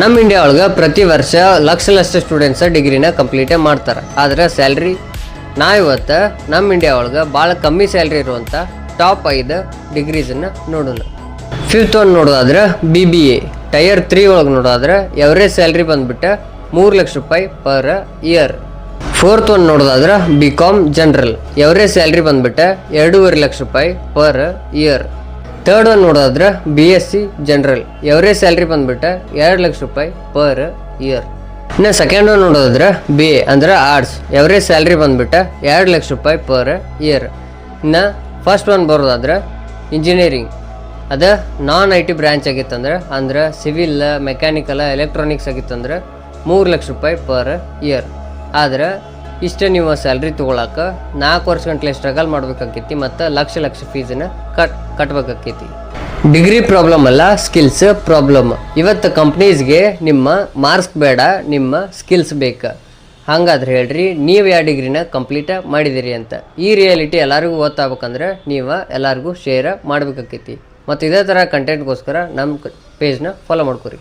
ನಮ್ಮ ಇಂಡಿಯಾ ಒಳಗೆ ಪ್ರತಿ ವರ್ಷ ಲಕ್ಷ ಸ್ಟೂಡೆಂಟ್ಸ್ ಡಿಗ್ರಿನ ಕಂಪ್ಲೀಟೇ ಮಾಡ್ತಾರೆ. ಆದರೆ ಸ್ಯಾಲ್ರಿ ಇವತ್ತು ನಮ್ಮ ಇಂಡಿಯಾ ಒಳಗೆ ಭಾಳ ಕಮ್ಮಿ ಸ್ಯಾಲ್ರಿ ಇರುವಂಥ ಟಾಪ್ 5 ಡಿಗ್ರೀಸನ್ನು ನೋಡೋಣ. 5th ಒನ್ ನೋಡೋದಾದ್ರೆ BBA ಟೈರ್ 3 ಒಳಗೆ ನೋಡೋದಾದ್ರೆ ಎವರೇಜ್ ಸ್ಯಾಲ್ರಿ ಬಂದ್ಬಿಟ್ಟು 3 ಲಕ್ಷ ರೂಪಾಯಿ ಪರ್ ಇಯರ್. 4th ಒನ್ ನೋಡೋದಾದ್ರೆ BCom ಜನರಲ್ ಎವರೇಜ್ ಸ್ಯಾಲ್ರಿ ಬಂದ್ಬಿಟ್ಟು 2.5 ಲಕ್ಷ ರೂಪಾಯಿ ಪರ್ ಇಯರ್. 3rd ಒನ್ ನೋಡೋದಾದ್ರೆ BSc ಜನರಲ್ ಎವರೇಜ್ ಸ್ಯಾಲ್ರಿ ಬಂದ್ಬಿಟ್ಟು 2 ಲಕ್ಷ ರೂಪಾಯಿ ಪರ್ ಇಯರ್. ಇನ್ನು 2nd ಒನ್ ನೋಡೋದಾದ್ರೆ BA ಅಂದ್ರೆ ಆರ್ಟ್ಸ್ ಎವರೇಜ್ ಸ್ಯಾಲ್ರಿ ಬಂದ್ಬಿಟ್ಟು 2 ಲಕ್ಷ ರೂಪಾಯಿ ಪರ್ ಇಯರ್. ಇನ್ನು ಫಸ್ಟ್ ಒನ್ ಬರೋದಾದ್ರೆ ಇಂಜಿನಿಯರಿಂಗ್ ಅದು ನಾನ್ IT ಬ್ರ್ಯಾಂಚ್ ಆಗಿತ್ತಂದ್ರೆ ಅಂದ್ರೆ ಸಿವಿಲ್ ಮೆಕ್ಯಾನಿಕಲ್ ಎಲೆಕ್ಟ್ರಾನಿಕ್ಸ್ ಆಗಿತ್ತಂದ್ರೆ 3 ಲಕ್ಷ ರೂಪಾಯಿ ಪರ್ ಇಯರ್. ಆದ್ರೆ ಇಷ್ಟೇ ನೀವು ಸ್ಯಾಲ್ರಿ ತೊಗೊಳಕ್ಕೆ 4 ವರ್ಷ ಗಂಟಲೆ ಸ್ಟ್ರಗಲ್ ಮಾಡ್ಬೇಕಾಕೈತಿ ಮತ್ತು ಲಕ್ಷ ಫೀಸನ್ನು ಕಟ್ಬೇಕಾಕೈತಿ. ಡಿಗ್ರಿ ಪ್ರಾಬ್ಲಮ್ ಅಲ್ಲ, ಸ್ಕಿಲ್ಸ್ ಪ್ರಾಬ್ಲಮ್. ಇವತ್ತು ಕಂಪ್ನೀಸ್ಗೆ ನಿಮ್ಮ ಮಾರ್ಕ್ಸ್ ಬೇಡ, ನಿಮ್ಮ ಸ್ಕಿಲ್ಸ್ ಬೇಕು. ಹಾಗಾದ್ರೆ ಹೇಳ್ರಿ ನೀವು ಯಾವ ಡಿಗ್ರಿನ ಕಂಪ್ಲೀಟ್ ಮಾಡಿದಿರಿ ಅಂತ. ಈ ರಿಯಾಲಿಟಿ ಎಲ್ಲರಿಗೂ ಗೊತ್ತಾಗಬೇಕಂದ್ರೆ ನೀವು ಎಲ್ಲರಿಗೂ ಶೇರ್ ಮಾಡಬೇಕಾಕೈತಿ. ಮತ್ತು ಇದೇ ಥರ ಕಂಟೆಂಟ್ಗೋಸ್ಕರ ನಮ್ಮ ಪೇಜ್ನ ಫಾಲೋ ಮಾಡ್ಕೊರಿ.